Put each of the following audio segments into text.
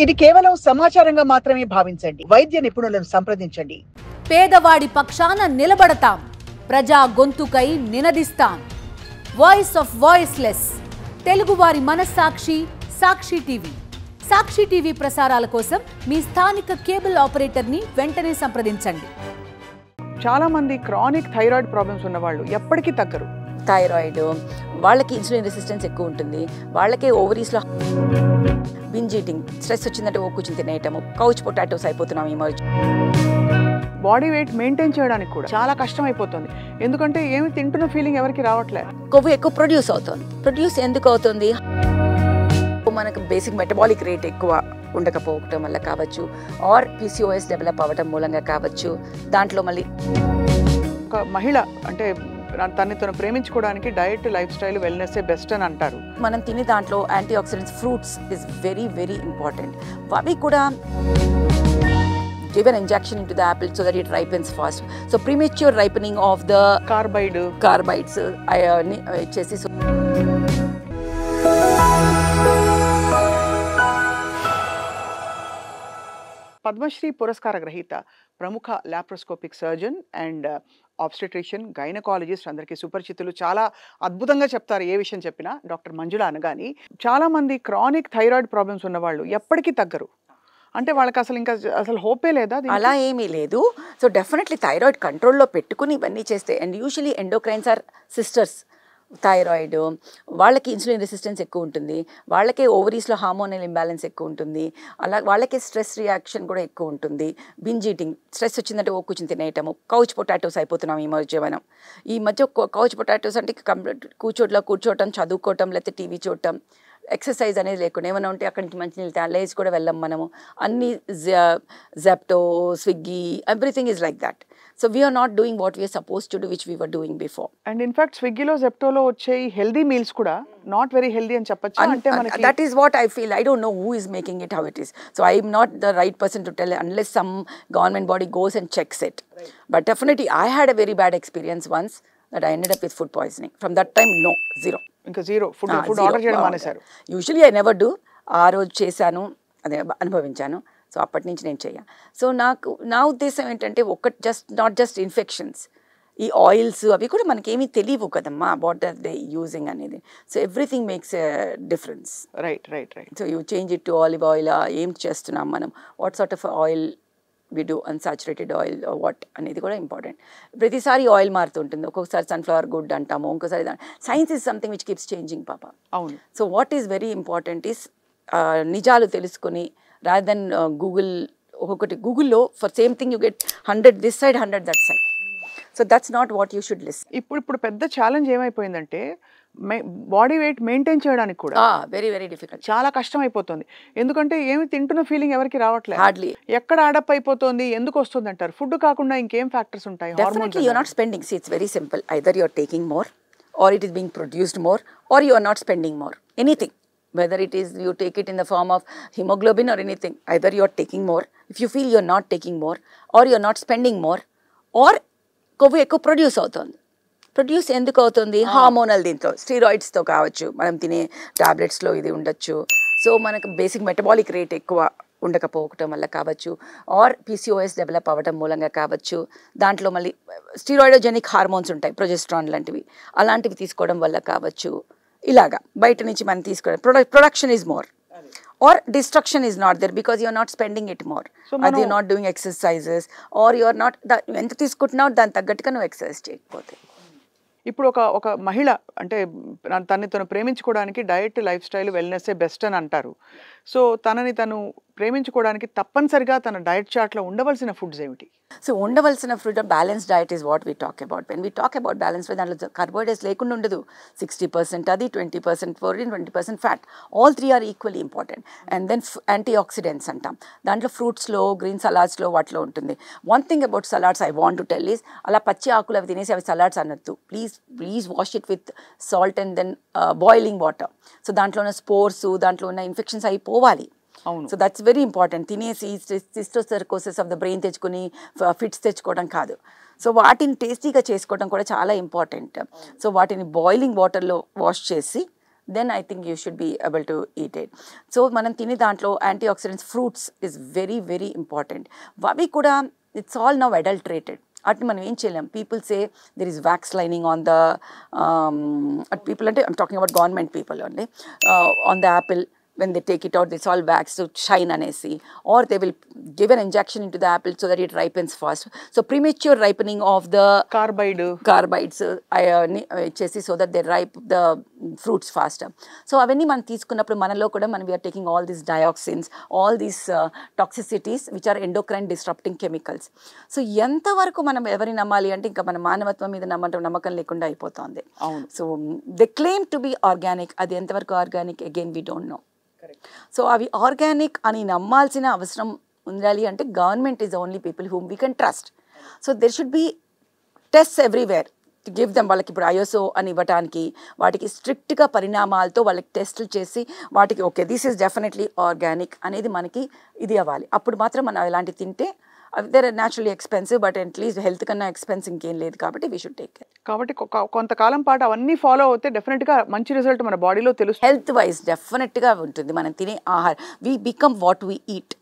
ఇది కేవలం సమాచారంగా మాత్రమే భావించండి. వైద్య నిపుణులను సంప్రదించండి. పేదవాడి పక్షాన నిలబడతాం, ప్రజా గొంతుకై నినదిస్తాం. వాయిస్ ఆఫ్ వాయిస్లెస్, తెలుగువారి మనస్సాక్షి, సాక్షి టీవీ. సాక్షి టీవీ ప్రసారాల కోసం మీ స్థానిక కేబుల్ ఆపరేటర్ని వెంటనే సంప్రదించండి. చాలా మంది క్రానిక్ థైరాయిడ్ ప్రాబ్లమ్స్ ఉన్న వాళ్ళు ఎప్పటికీ తగ్గరు. థైరాయిడ్ వాళ్ళకి ఇన్సులిన్ రెసిస్టెన్స్ ఎక్కువ ఉంటుంది, వాళ్ళకే ఓవరీస్లో బింజ్ ఈటింగ్, స్ట్రెస్ వచ్చిందంటే ఓ కూర్చుని తినేయటము, కౌచ్ పొటాటోస్ అయిపోతున్నాం ఈ మధ్య. బాడీ వెయిట్ మెయింటైన్ చేయడానికి కూడా చాలా కష్టం అయిపోతుంది. ఎందుకంటే ఏమి తింటున్న ఫీలింగ్ ఎవరికి రావట్లే. కొవ్వు ఎక్కువ ప్రొడ్యూస్ అవుతుంది. ప్రొడ్యూస్ ఎందుకు అవుతుంది? మనకు బేసిక్ మెటబాలిక్ రేట్ ఎక్కువ ఉండకపోవటం వల్ల కావచ్చు, ఆర్ PCOS డెవలప్ అవ్వటం మూలంగా కావచ్చు. దాంట్లో మళ్ళీ ఒక మహిళ అంటే తనని తను ప్రేమించుకోవడానికి diet, lifestyle, wellness best అని అంటారు. మనం తినే దాంట్లో antioxidants, fruits is very very important. అవి కూడా give an injection into the apple so that it ripens fast. So premature ripening of the carbides ఇచ్చేసి. పద్మశ్రీ పురస్కార గ్రహీత, ప్రముఖ laparoscopic surgeon and obstetrician, gynaecologist, అందరికీ సుపరిచితులు. చాలా అద్భుతంగా చెప్తారు ఏ విషయం చెప్పినా. డాక్టర్ మంజుల అనగాని చాలా మంది క్రానిక్ థైరాయిడ్ ప్రాబ్లమ్స్ ఉన్న వాళ్ళు ఎప్పటికీ తగ్గరు. అంటే వాళ్ళకి అసలు హోపే లేదా? అలా ఏమీ లేదు. సో డెఫినెట్లీ థైరాయిడ్ కంట్రోల్లో పెట్టుకుని ఇవన్నీ చేస్తే, and usually endocrines are sisters. Thyroid వాళ్ళకి ఇన్సులిన్ రెసిస్టెన్స్ ఎక్కువ ఉంటుంది, వాళ్ళకే ఓవరీస్లో హార్మోనల్ ఇంబ్యాలెన్స్ ఎక్కువ ఉంటుంది, అలా వాళ్ళకే స్ట్రెస్ రియాక్షన్ కూడా ఎక్కువ ఉంటుంది. బింజ్ ఈటింగ్, స్ట్రెస్ వచ్చిందంటే ఓ కూర్చుని తినేయటము, కౌచ్ పొటాటోస్ అయిపోతున్నాం ఈ మధ్య. మనం ఈ మధ్య కౌచ్ పొటాటోస్ అంటే కూర్చోవటం, చదువుకోవటం, లేకపోతే టీవీ చూడటం, ఎక్సర్సైజ్ అనేది లేకుండా ఏమైనా ఉంటే అక్కడి నుంచి మంచినీళ్ళు లేచి కూడా వెళ్ళాం మనము. అన్ని Zepto, Swiggy, everything is like that. So we're not doing what we're suppose to do, which we were doing before. And in fact స్విగ్గీలో, జెప్టోలో వచ్చే హెల్దీ మీల్స్ కూడా నాట్ వెరీ హెల్దీ అని చెప్పచ్చు. అంటే మనకి that is what I feel. I don't know who is making it, how it is. So I'm not the right person to tell unless some government body goes and checks it. But definitely I had a very bad experience once that I ended up with food poisoning. From that time, no, zero. ఇంకా zero food order చేయడం మానేశారు. Usually I never do. ఆ రోజు చేశాను, అదే అనుభవించాను. So అప్పటి నుంచి నేను చెయ్యాను. సో నా ఉద్దేశం ఏంటంటే, నాట్ జస్ట్ ఇన్ఫెక్షన్స్, ఈ ఆయిల్స్ అవి కూడా మనకేమీ తెలియవు కదమ్మా, వాట్ ఆర్ దే యూజింగ్ అనేది. So everything makes a difference. Right. So you change it to olive oil. ఏం చేస్తున్నాం మనం, what sort of oil we do, unsaturated oil or what అనేది కూడా ఇంపార్టెంట్. ప్రతిసారి ఆయిల్ మారుతుంటుంది. ఒక్కొక్కసారి సన్ఫ్లవర్ గుడ్ అంటాము, ఇంకోసారి science is something which keeps changing పాప. అవును. So what is very important is నిజాలు తెలుసుకొని, రాదర్ దెన్ ఒక్కొక్కటి గూగుల్లో for same thing you get 100 this side, 100 that side. So that's not what you should list. ఇప్పుడు పెద్ద ఛాలెంజ్ ఏమైపోయిందంటే, body weight maintain చేయడానికి కూడా వెరీ వెరీ డిఫికల్ట్, చాలా కష్టం అయిపోతుంది. ఎందుకంటే ఏమి తింటున్న ఫీలింగ్ ఎవరికి రావట్లేదు. హార్డ్లీ. ఎక్కడ అడప్ అయిపోతుంది, ఎందుకు వస్తుంది అంటారు? ఫుడ్ కాకుండా ఇంకేం ఫ్యాక్టర్స్ ఉంటాయి? Definitely you are not spending. See it's very simple. Either you are taking more, or it is being produced more, or you are not spending more. Anything, whether it is you take it in the form of hemoglobin or anything, either you are taking more, if you feel you are not taking more, or you are not spending more, or కొవ్వు ఎక్కువ produce అవుతుంది. Produce ఎందుకు అవుతుంది? Hormonal, దీంట్లో స్టీరాయిడ్స్తో కావచ్చు, మనం తినే టాబ్లెట్స్లో ఇది ఉండొచ్చు. సో మనకు బేసిక్ మెటబాలిక్ రేట్ ఎక్కువ ఉండకపోవటం వల్ల కావచ్చు, ఆర్ PCOS డెవలప్ అవ్వటం మూలంగా కావచ్చు. దాంట్లో మళ్ళీ స్టీరాయిడోజెనిక్ హార్మోన్స్ ఉంటాయి, ప్రొజెస్ట్రాన్ లాంటివి, అలాంటివి తీసుకోవడం వల్ల కావచ్చు. ఇలాగా బయట నుంచి మనం తీసుకోవడం, production is more, or destruction is not there because you are not spending it more. అది you not doing exercises, or you are not, ఎంత తీసుకుంటున్నావు దాని తగ్గట్టుగా నువ్వు ఎక్సర్సైజ్ చేయకపోతే. ఇప్పుడు ఒక మహిళ అంటే తనని తను ప్రేమించుకోవడానికి diet, lifestyle, wellness best అని అంటారు. సో తనని తను ప్రేమించుకోవడానికి తప్పనిసరిగా తన డయట్ చార్ట్లో ఉండవలసిన ఫుడ్స్ ఏమిటి? సో ఉండవలసిన food, balance diet is what we talk about. When we talk about balance, దాంట్లో కార్బోహైడ్రేట్స్ లేకుండా ఉండదు. 60% అది, 20% protein, 20% fat, all three are equally important. And then antioxidants అంటాం, దాంట్లో ఫ్రూట్స్లో, గ్రీన్ సలాడ్స్లో, వాటిలో ఉంటుంది. One thing about salads I want to tell is, అలా పచ్చి ఆకులు అవి తినేసి అవి సలాడ్స్ అనొద్దు. Please wash it with salt and then boiling water. So దాంట్లో ఉన్న స్పోర్స్, దాంట్లో ఉన్న ఇన్ఫెక్షన్స్ అవి పోవాలి. So that's very important. తినేసి సిస్టోసర్కోసిస్ ఆఫ్ ద బ్రెయిన్ తెచ్చుకొని ఫిట్స్ తెచ్చుకోవడం కాదు. సో వాటిని టేస్టీగా చేసుకోవడం కూడా చాలా ఇంపార్టెంట్. సో వాటిని బాయిలింగ్ వాటర్లో వాష్ చేసి then I think you should be able to eat it. So మనం తినే దాంట్లో antioxidants fruits is very very important. అవి కూడా ఇట్స్ ఆల్ నౌ అడల్టరేటెడ్. వాటిని మనం ఏం చేయలేం. People say there is wax lining on the people, అంటే I'm talking about government people only, on the apple. When they take it out, it's all wax to shine anesi, or they will give an injection into the apple so that it ripens fast. So premature ripening of the carbides ichesi so that they ripe the fruits faster. So avanni man తీసుకున్నప్పుడు మనలో కూడా we are taking all these dioxins, all these toxicities which are endocrine disrupting chemicals. So ఎంత వరకు మనం ఎవరి నమ్మాలి అంటే ఇంకా మన మానవత్వం మీద నమ్మకం లేకుండా అయిపోతుంది. So they claim to be organic, అది ఎంతవరకు organic again we don't know. So అవి ఆర్గానిక్ అని నమ్మాల్సిన అవసరం ఉండాలి అంటే government is only people whom we can trust. So there should be test everywhere to give them. వాళ్ళకి ఇప్పుడు ఐఎస్ఓ అని ఇవ్వడానికి వాటికి స్ట్రిక్ట్గా పరిణామాలతో వాళ్ళకి టెస్టులు చేసి వాటికి okay this is definitely organic అనేది మనకి ఇది అవ్వాలి. అప్పుడు మాత్రం మనం ఇలాంటివి తింటే they're naturally expensive, but at least health కన్నా ఎక్స్పెన్స్ ఇంకేం లేదు కాబట్టి వీ షుడ్ టేక్ కేర్. కాబట్టి కొంతకాలం పాటు అవన్నీ ఫాలో అవుతే డెఫినెట్గా మంచి రిజల్ట్ మన బాడీలో తెలుస్తుంది. హెల్త్ వైజ్ డెఫినెట్గా ఉంటుంది. మనం తినే ఆహారం, we become what we eat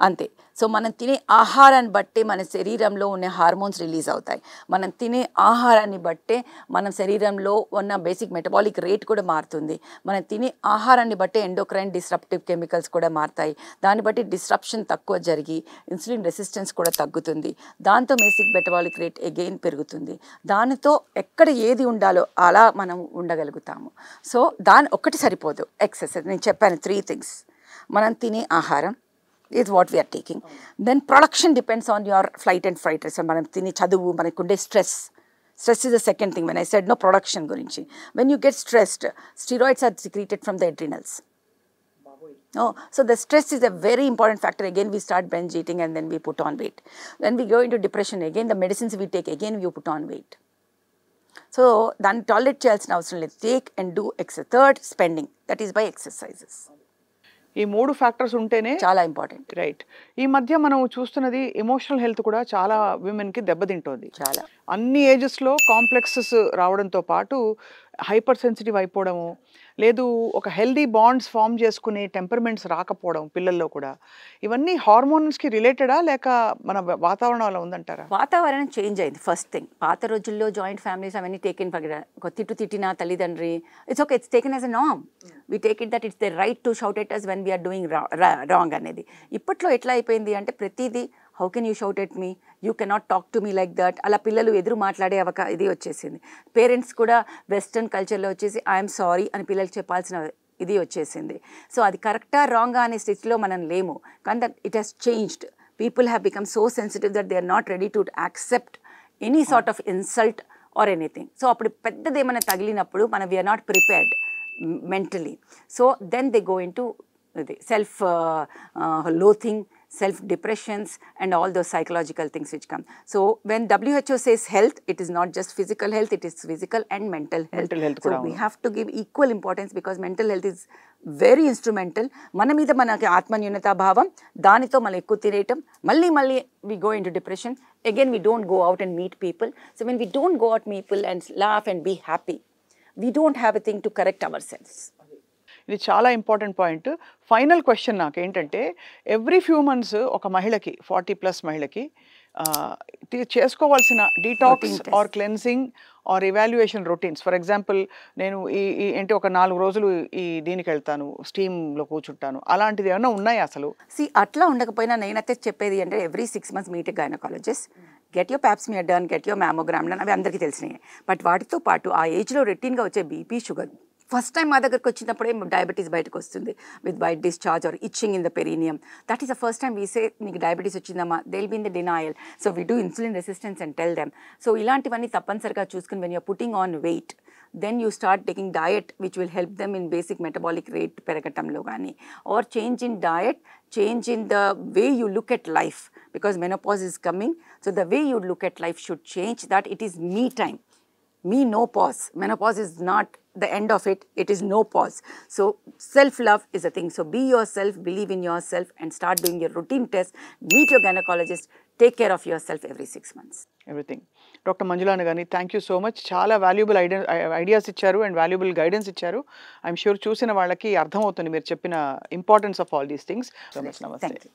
అంతే. సో మనం తినే ఆహారాన్ని బట్టే మన శరీరంలో ఉన్న హార్మోన్స్ రిలీజ్ అవుతాయి. మనం తినే ఆహారాన్ని బట్టే మన శరీరంలో ఉన్న బేసిక్ మెటబాలిక్ రేట్ కూడా మారుతుంది. మనం తినే ఆహారాన్ని బట్టే ఎండోక్రైన్ డిస్రప్టివ్ కెమికల్స్ కూడా మారుతాయి. దాన్ని బట్టి డిస్రప్షన్ తక్కువ జరిగి ఇన్సులిన్ రెసిస్టెన్స్ కూడా తగ్గుతుంది. దాంతో బేసిక్ మెటబాలిక్ రేట్ అగైన్ పెరుగుతుంది. దానితో ఎక్కడ ఏది ఉండాలో అలా మనం ఉండగలుగుతాము. సో దాని ఒక్కటి సరిపోదు. ఎక్సర్సైజ్ నేను చెప్పాను 3 things. మనం తినే ఆహారం is what we are taking. Then production depends on your flight and fright risk. మనం తినే చదువు, మనకుండే stress is the second thing. When I said no production గురించి, when you get stressed, steroids are secreted from the adrenals. Oh, so the stress is a very important factor. Again we start binge eating and then we put on weight. When we go into depression, again the medicines we take, again we put on weight. So దాన్ని tolerate చేయాల్సిన అవసరం లేదు. Take and do exercise. Third, spending. That is by exercises. ఈ 3 factors ఉంటేనే చాలా important. Right. ఈ మధ్య మనం చూస్తున్నది ఎమోషనల్ హెల్త్ కూడా చాలా విమెన్కి దెబ్బతింటోంది. చాలా అన్ని ఏజెస్లో కాంప్లెక్సెస్ రావడంతో పాటు హైపర్ సెన్సిటివ్ అయిపోవడము, లేదు ఒక హెల్దీ బాండ్స్ ఫామ్ చేసుకునే టెంపర్మెంట్స్ రాకపోవడం పిల్లల్లో కూడా, ఇవన్నీ హార్మోన్స్కి రిలేటెడా లేక మన వాతావరణం అలా ఉందంటారా? వాతావరణం చేంజ్ అయింది ఫస్ట్ థింగ్. పాత రోజుల్లో జాయింట్ ఫ్యామిలీస్ అవన్నీ టేకెన్ తిట్టిన తల్లిదండ్రి it's okay, it's taken as a norm. We take it that it's the right to shout at us when we're doing wrong అనేది. ఇప్పట్లో ఎట్లా అయిపోయింది అంటే ప్రతిదీ how can you shout at me, you cannot talk to me like that, అలా పిల్లలు ఎదురు మాట్లాడే ఇది వచ్చేసింది. పేరెంట్స్ కూడా వెస్టర్న్ కల్చర్లో వచ్చేసి ఐఎమ్ సారీ అని పిల్లలకి చెప్పాల్సిన ఇది వచ్చేసింది. సో అది కరెక్టా రాంగా అనే స్థితిలో మనం లేము. కానీ that it has changed. People have become so sensitive that they are not ready to accept any sort of insult or anything. So అప్పుడు పెద్దది ఏమైనా తగిలినప్పుడు మనం we're not prepared mentally. So then they go into self loathing, self depressions and all those psychological things which come. So when WHO says health, it is not just physical health, it is physical and mental health. So we have to give equal importance because mental health is very instrumental. మన మీద మనకి ఆత్మన్యూనతా భావం, దానితో మనం ఎక్కువ తినేయటం, మళ్ళీ we go into depression. Again we don't go out and meet people. So when we don't go out meet people and laugh and be happy, we don't have a thing to correct ourselves. ఇది చాలా important point. Final question నాకు ఏంటంటే, every few months ఒక మహిళకి 40+ మహిళకి చేసుకోవాల్సిన detox or cleansing or evaluation routines. For example నేను ఏంటి ఒక 4 రోజులు దీనికి వెళ్తాను, స్టీమ్లో కూర్చుంటాను, అలాంటిది ఏమైనా ఉన్నాయా అసలు? అట్లా ఉండకపోయినా నేనైతే చెప్పేది అంటే every 6 months meet gynaecologist, get your Pap smear done, get your mammogram done, అవి అందరికీ తెలిసినాయి. బట్ వాటితో పాటు ఆ ఏజ్లో రొటీన్గా వచ్చే బీపీ, షుగర్, ఫస్ట్ టైం మా దగ్గరకు వచ్చినప్పుడే డయాబెటీస్ బయటకు వస్తుంది with white discharge or itching in the perineum. That is the first time we say నీకు డయాబెటీస్ వచ్చిందమ్మా, they will be in the denial. So we do insulin resistance and tell them. సో ఇలాంటివన్నీ తప్పనిసరిగా చూసుకుని when you're putting on weight, then you start taking diet which will help them in basic metabolic rate పెరగటంలో కానీ, or change in diet, change in the way you look at life because menopause is coming. So the way you look at life should change, that it is me time. Me no pause. Menopause is not the end of it. It is no pause. So self-love is a thing. So be yourself, believe in yourself and start doing your routine test. Meet your gynecologist. Take care of yourself every 6 months. Everything. Doctor Manjula Anagani thank you so much. చాలా valuable ideas ఇచ్చారు and valuable guidance ఇచ్చారు. I'm sure చూసిన వాళ్ళకి అర్థమవుతుంది మీరు చెప్పిన importance of all these things. So much. నమస్తే. Thank you.